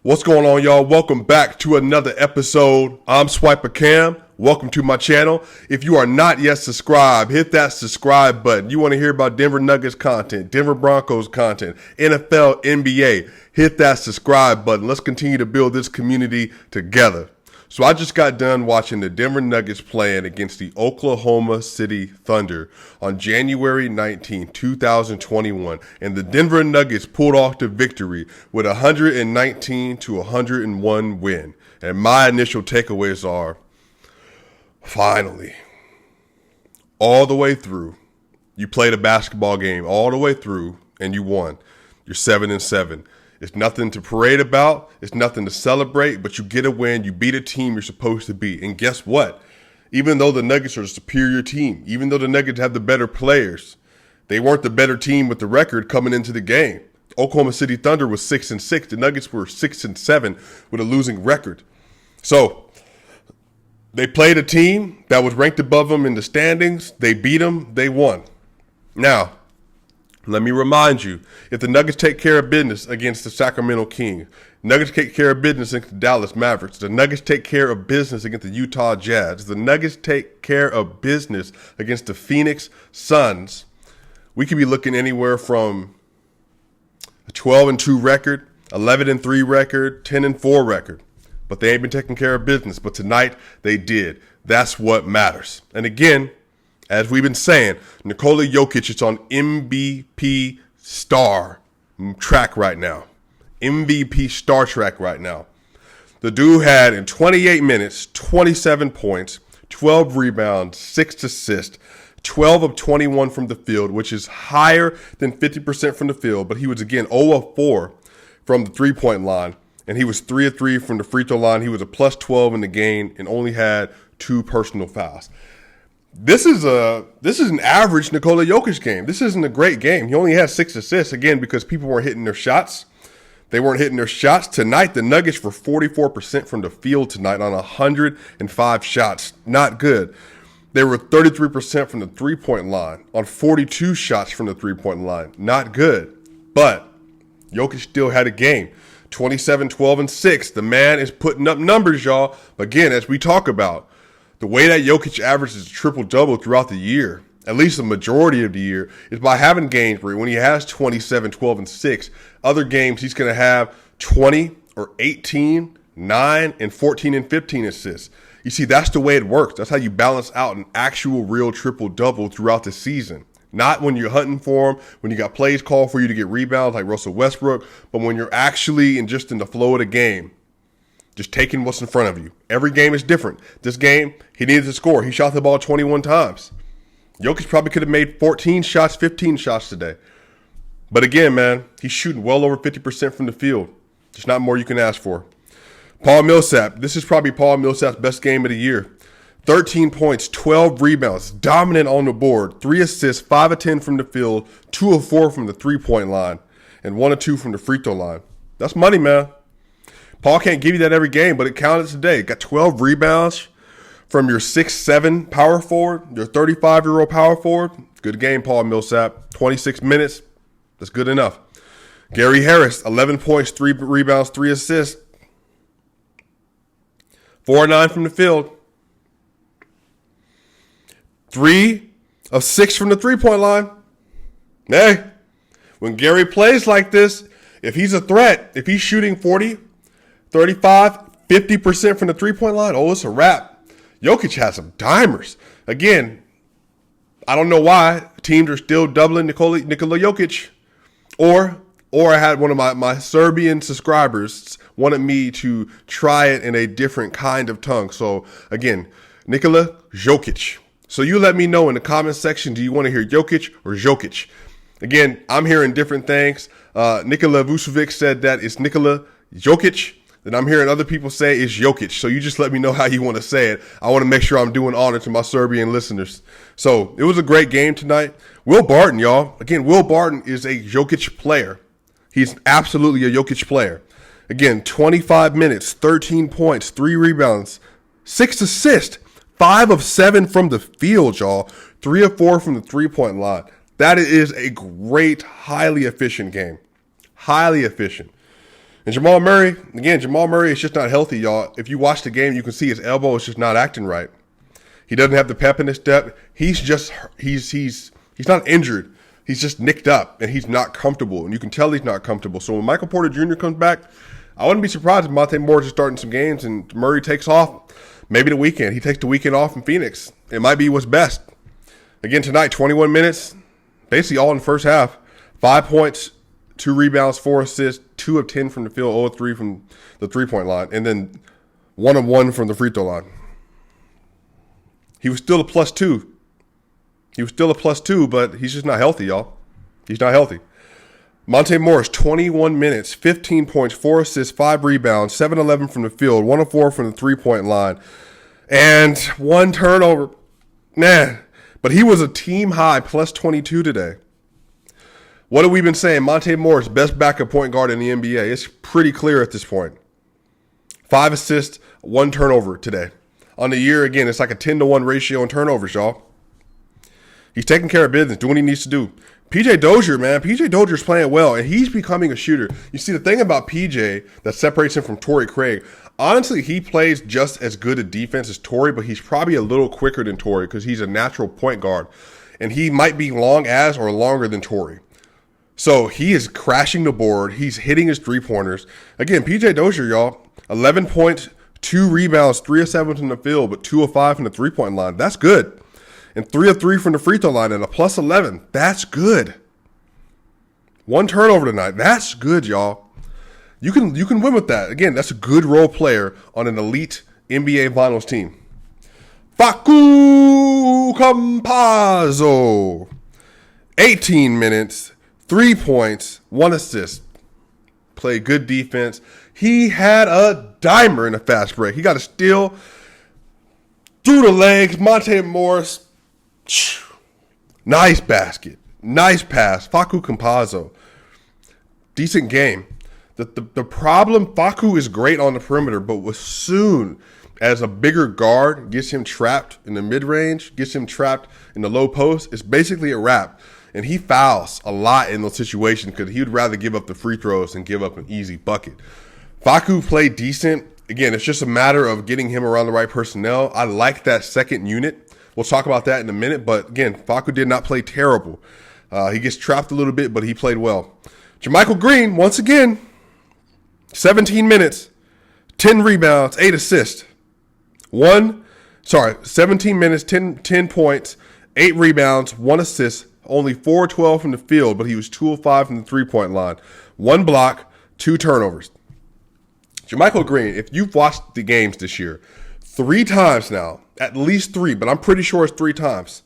What's going on, y'all? Welcome back to another episode. I'm SwipaCam. Welcome to my channel. If you are not yet subscribed, hit that subscribe button. You want to hear about Denver Nuggets content, Denver Broncos content, NFL, NBA, hit that subscribe button. Let's continue to build this community together. So I just got done watching the Denver Nuggets playing against the Oklahoma City Thunder on January 19, 2021. And the Denver Nuggets pulled off the victory with a 119-101 win. And my initial takeaways are, finally, all the way through, you played a basketball game all the way through and you won. You're 7-7. It's nothing to parade about. It's nothing to celebrate, but you get a win. You beat a team you're supposed to beat. And guess what? Even though the Nuggets are the superior team, even though the Nuggets have the better players, they weren't the better team with the record coming into the game. Oklahoma City Thunder was 6-6. The Nuggets were 6-7 with a losing record. So they played a team that was ranked above them in the standings. They beat them. They won. Now, let me remind you, if the Nuggets take care of business against the Sacramento Kings, Nuggets take care of business against the Dallas Mavericks, the Nuggets take care of business against the Utah Jazz, the Nuggets take care of business against the Phoenix Suns, we could be looking anywhere from a 12-2 record, 11-3 record, 10-4 record. But they ain't been taking care of business. But tonight, they did. That's what matters. And again, as we've been saying, Nikola Jokic is on MVP star track right now. MVP star track right now. The dude had, in 28 minutes, 27 points, 12 rebounds, 6 assists, 12 of 21 from the field, which is higher than 50% from the field. But he was, again, 0 of 4 from the three-point line. And he was 3 of 3 from the free throw line. He was a plus 12 in the game and only had 2 personal fouls. This is an average Nikola Jokic game. This isn't a great game. He only had 6 assists, again, because people weren't hitting their shots. They weren't hitting their shots. Tonight, the Nuggets were 44% from the field tonight on 105 shots. Not good. They were 33% from the three-point line on 42 shots from the three-point line. Not good. But Jokic still had a game. 27, 12, and 6. The man is putting up numbers, y'all. Again, as we talk about, the way that Jokic averages a triple-double throughout the year, at least the majority of the year, is by having games where when he has 27, 12, and 6, other games he's going to have 20 or 18, 9, and 14 and 15 assists. You see, that's the way it works. That's how you balance out an actual real triple-double throughout the season. Not when you're hunting for him, when you got plays called for you to get rebounds like Russell Westbrook, but when you're actually in the flow of the game, just taking what's in front of you. Every game is different. This game, he needed to score. He shot the ball 21 times. Jokic probably could have made 14 shots, 15 shots today. But again, man, he's shooting well over 50% from the field. There's not more you can ask for. Paul Millsap. This is probably Paul Millsap's best game of the year. 13 points, 12 rebounds, dominant on the board, 3 assists, 5 of 10 from the field, 2 of 4 from the three-point line, and 1 of 2 from the free throw line. That's money, man. Paul can't give you that every game, but it counted today. Got 12 rebounds from your 6'7" power forward, your 35-year-old power forward. Good game, Paul Millsap. 26 minutes. That's good enough. Gary Harris, 11 points, 3 rebounds, 3 assists. 4 of 9 from the field. 3 of 6 from the three-point line. Hey, when Gary plays like this, if he's a threat, if he's shooting 40, 35, 50% from the three-point line, oh, it's a wrap. Jokic has some dimers. Again, I don't know why teams are still doubling Nikola Jokic. Or I had one of my Serbian subscribers wanted me to try it in a different kind of tongue. So, again, Nikola Jokic. So you let me know in the comment section, do you want to hear Jokic or Jokic? Again, I'm hearing different things. Nikola Vucevic said that it's Nikola Jokic. Then I'm hearing other people say it's Jokic. So you just let me know how you want to say it. I want to make sure I'm doing honor to my Serbian listeners. So it was a great game tonight. Will Barton, y'all. Again, Will Barton is a Jokic player. He's absolutely a Jokic player. Again, 25 minutes, 13 points, 3 rebounds, 6 assists, 5 of 7 from the field, y'all. 3 of 4 from the three-point line. That is a great, highly efficient game. Highly efficient. And Jamal Murray is just not healthy, y'all. If you watch the game, you can see his elbow is just not acting right. He doesn't have the pep in his step. He's not injured. He's just nicked up, and he's not comfortable. And you can tell he's not comfortable. So when Michael Porter Jr. comes back, I wouldn't be surprised if Monte Morris is starting some games and Murray takes off. Maybe the weekend. He takes the weekend off in Phoenix. It might be what's best. Again, tonight, 21 minutes, basically all in the first half. 5 points, 2 rebounds, 4 assists, 2 of 10 from the field, 0 of 3 from the three-point line, and then 1 of 1 from the free throw line. He was still a +2. But he's just not healthy, y'all. He's not healthy. Monte Morris, 21 minutes, 15 points, 4 assists, 5 rebounds, 7-11 from the field, 1 of 4 from the three-point line, and 1 turnover. But he was a team-high +22 today. What have we been saying? Monte Morris, best backup point guard in the NBA. It's pretty clear at this point. 5 assists, 1 turnover today. On the year, again, it's like a 10-to-1 ratio in turnovers, y'all. He's taking care of business, doing what he needs to do. PJ Dozier, man. PJ Dozier's playing well, and he's becoming a shooter. You see, the thing about PJ that separates him from Torrey Craig, honestly, he plays just as good a defense as Torrey, but he's probably a little quicker than Torrey because he's a natural point guard, and he might be long as or longer than Torrey. So he is crashing the board. He's hitting his three-pointers. Again, PJ Dozier, y'all, 11 points, 2 rebounds, 3 of 7 from the field, but 2 of 5 from the three-point line. That's good. And 3 of 3 from the free throw line and a +11. That's good. 1 turnover tonight. That's good, y'all. You can win with that. Again, that's a good role player on an elite NBA Finals team. Facu Campazzo. 18 minutes, 3 points, 1 assist. Played good defense. He had a dimer in the fast break. He got a steal through the legs. Monte Morris. Nice basket. Nice pass. Facu Campazzo. Decent game. The problem, Facu is great on the perimeter, but as soon as a bigger guard gets him trapped in the mid-range, gets him trapped in the low post, it's basically a wrap. And he fouls a lot in those situations because he would rather give up the free throws than give up an easy bucket. Facu played decent. Again, it's just a matter of getting him around the right personnel. I like that second unit. We'll talk about that in a minute. But again, Facu did not play terrible. He gets trapped a little bit, but he played well. JaMychal Green, once again, 17 minutes, 10 rebounds, 8 assists. 17 minutes, 10 points, 8 rebounds, 1 assist, only 4-12 from the field, but he was 2 of 5 from the three-point line. 1 block, 2 turnovers. JaMychal Green, if you've watched the games this year, 3 times now, at least 3, but I'm pretty sure it's 3 times,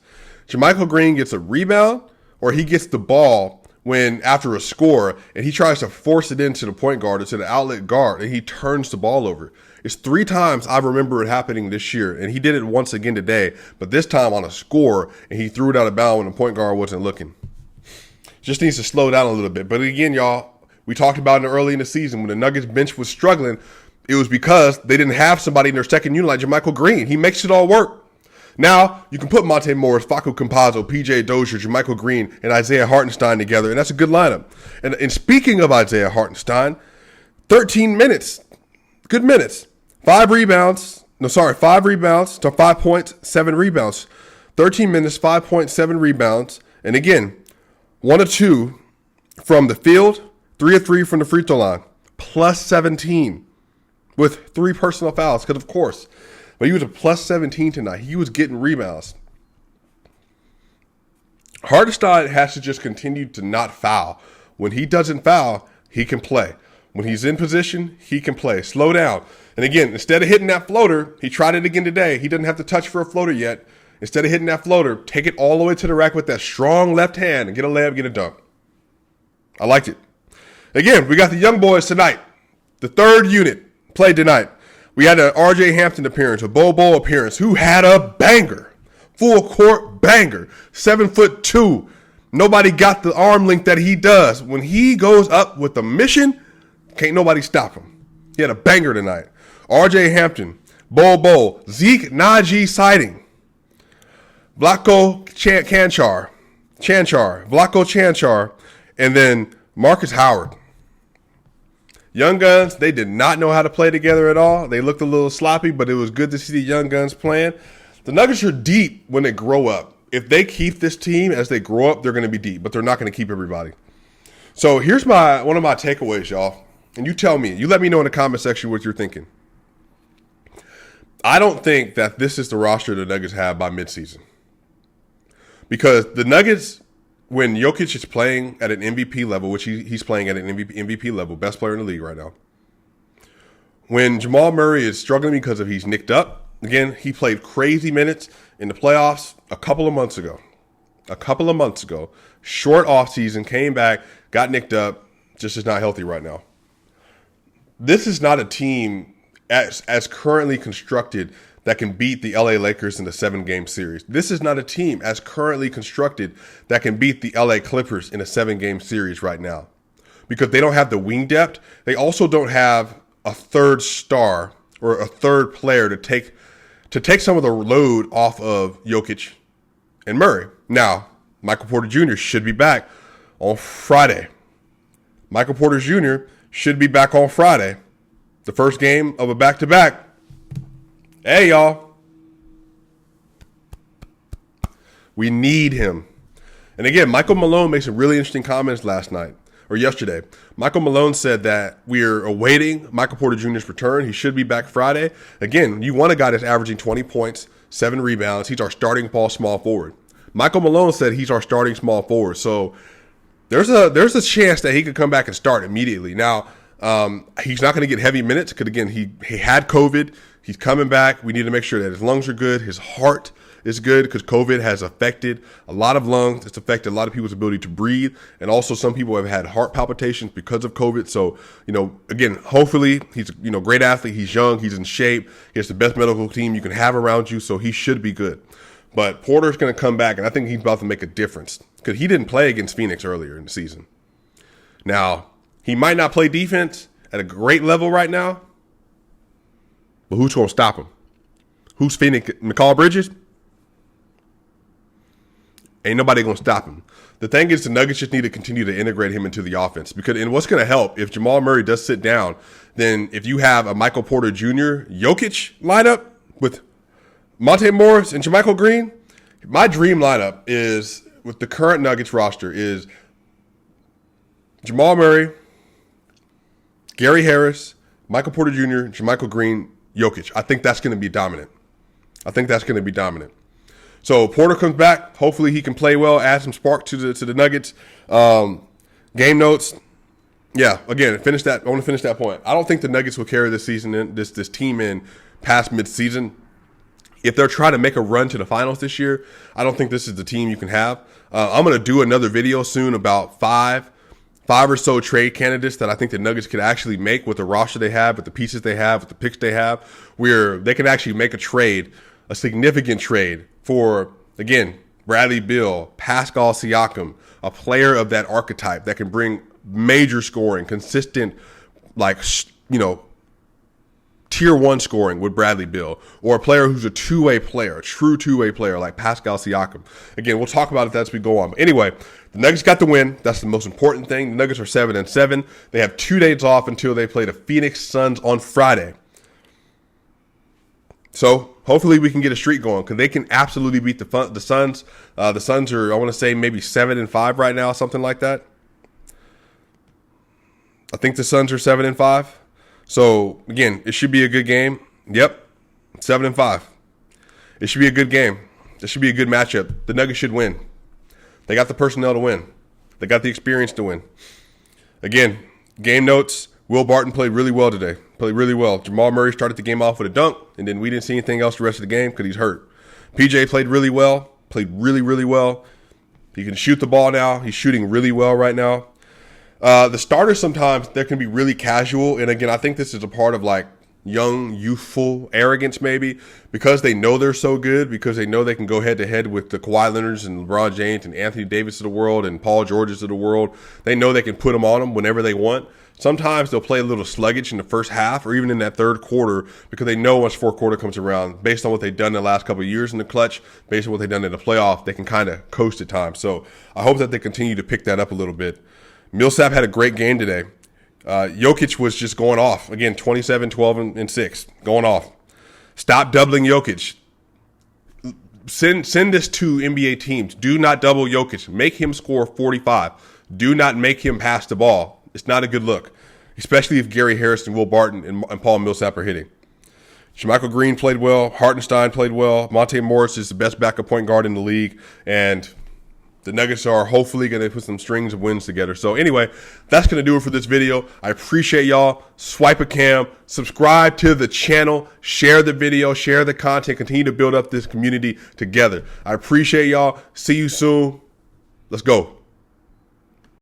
JaMychal Green gets a rebound or he gets the ball when after a score and he tries to force it into the point guard or to the outlet guard and he turns the ball over. It's 3 times I remember it happening this year, and he did it once again today, but this time on a score, and he threw it out of bounds when the point guard wasn't looking. Just needs to slow down a little bit. But again, y'all, we talked about it early in the season when the Nuggets bench was struggling. It was because they didn't have somebody in their second unit like JaMychal Green. He makes it all work. Now, you can put Monte Morris, Facu Campazzo, PJ Dozier, JaMychal Green, and Isaiah Hartenstein together, and that's a good lineup. And speaking of Isaiah Hartenstein, 13 minutes. Good minutes. 5 rebounds to 5 points, 7 rebounds. 13 minutes, 5 points, 7 rebounds. And again, 1 of 2 from the field, 3 of 3 from the free throw line, plus 17 with 3 personal fouls, because of course. But he was a plus 17 tonight. He was getting rebounds. Hartenstein has to just continue to not foul. When he doesn't foul, he can play. When he's in position, he can play. Slow down. And again, instead of hitting that floater, he tried it again today. He doesn't have to touch for a floater yet. Instead of hitting that floater, take it all the way to the rack with that strong left hand and get a layup, get a dunk. I liked it. Again, we got the young boys tonight. The third unit played tonight. We had an R.J. Hampton appearance, a Bo appearance, who had a banger. Full court banger. 7'2". Nobody got the arm length that he does. When he goes up with a mission, can't nobody stop him. He had a banger tonight. R.J. Hampton, Bo, Zeke Naji sighting, Vlatko Cancar, and then Marcus Howard. Young Guns, they did not know how to play together at all. They looked a little sloppy, but it was good to see the Young Guns playing. The Nuggets are deep when they grow up. If they keep this team as they grow up, they're going to be deep, but they're not going to keep everybody. So here's one of my takeaways, y'all. And you tell me, you let me know in the comment section what you're thinking. I don't think that this is the roster the Nuggets have by midseason. Because the Nuggets, when Jokic is playing at an MVP level, which he's playing at an MVP level, best player in the league right now. When Jamal Murray is struggling because he's nicked up, again, he played crazy minutes in the playoffs a couple of months ago. Short offseason, came back, got nicked up, just is not healthy right now. This is not a team as currently constructed that can beat the LA Lakers in the 7-game series. This is not a team as currently constructed that can beat the LA Clippers in a 7-game series right now. Because they don't have the wing depth. They also don't have a third star or a third player to take some of the load off of Jokic and Murray. Now, Michael Porter Jr. should be back on Friday. Michael Porter Jr. should be back on Friday. The first game of a back-to-back. Hey, y'all. We need him. And again, Michael Malone made some really interesting comments yesterday. Michael Malone said that we're awaiting Michael Porter Jr.'s return. He should be back Friday. Again, you want a guy that's averaging 20 points, 7 rebounds. He's our starting small forward. Michael Malone said he's our starting small forward. So there's a chance that he could come back and start immediately. Now, he's not going to get heavy minutes because, again, he had COVID. He's coming back. We need to make sure that his lungs are good. His heart is good because COVID has affected a lot of lungs. It's affected a lot of people's ability to breathe. And also some people have had heart palpitations because of COVID. So, again, hopefully he's a great athlete. He's young. He's in shape. He has the best medical team you can have around you. So he should be good. But Porter's going to come back, and I think he's about to make a difference because he didn't play against Phoenix earlier in the season. Now, he might not play defense at a great level right now, but who's going to stop him? Who's Phoenix? Mikal Bridges? Ain't nobody going to stop him. The thing is, the Nuggets just need to continue to integrate him into the offense. And what's going to help, if Jamal Murray does sit down, then if you have a Michael Porter Jr. Jokic lineup with Monte Morris and JaMychal Green, my dream lineup is, with the current Nuggets roster, is Jamal Murray, Gary Harris, Michael Porter Jr., JaMychal Green, Jokic. I think that's going to be dominant. So Porter comes back. Hopefully he can play well, add some spark to the Nuggets. Game notes. Yeah, again, I want to finish that point. I don't think the Nuggets will carry this season, this team in past midseason. If they're trying to make a run to the finals this year, I don't think this is the team you can have. I'm going to do another video soon about five or so trade candidates that I think the Nuggets could actually make with the roster they have, with the pieces they have, with the picks they have, where they can actually make a significant trade for, again, Bradley Beal, Pascal Siakam, a player of that archetype that can bring major scoring, consistent, tier 1 scoring with Bradley Beal, or a player who's a two-way player, a true two-way player like Pascal Siakam. Again, we'll talk about it as we go on. But anyway, the Nuggets got the win. That's the most important thing. The Nuggets are 7-7. They have 2 days off until they play the Phoenix Suns on Friday. So hopefully we can get a streak going because they can absolutely beat the Suns. The Suns are, I want to say, maybe 7-5 right now, something like that. I think the Suns are 7-5. So, again, it should be a good game. Yep, 7-5. It should be a good game. It should be a good matchup. The Nuggets should win. They got the personnel to win. They got the experience to win. Again, game notes. Will Barton played really well today. Played really well. Jamal Murray started the game off with a dunk, and then we didn't see anything else the rest of the game because he's hurt. PJ played really well. Played really, really well. He can shoot the ball now. He's shooting really well right now. The starters sometimes, they can be really casual. And again, I think this is a part of young, youthful arrogance maybe because they know they're so good, because they know they can go head to head with the Kawhi Leonards and LeBron James and Anthony Davis of the world and Paul Georges of the world. They know they can put them on them whenever they want. Sometimes they'll play a little sluggish in the first half or even in that third quarter because they know once fourth quarter comes around, based on what they've done in the last couple of years in the clutch, based on what they've done in the playoff, they can kind of coast at times. So I hope that they continue to pick that up a little bit. Millsap had a great game today. Jokic was just going off. Again, 27, 12, and 6. Going off. Stop doubling Jokic. Send this to NBA teams. Do not double Jokic. Make him score 45. Do not make him pass the ball. It's not a good look, especially if Gary Harrison, Will Barton, and Paul Millsap are hitting. Jermichael Green played well. Hartenstein played well. Monte Morris is the best backup point guard in the league. And the Nuggets are hopefully going to put some strings of wins together. So anyway, that's going to do it for this video. I appreciate y'all. SwipaCam. Subscribe to the channel. Share the video. Share the content. Continue to build up this community together. I appreciate y'all. See you soon. Let's go.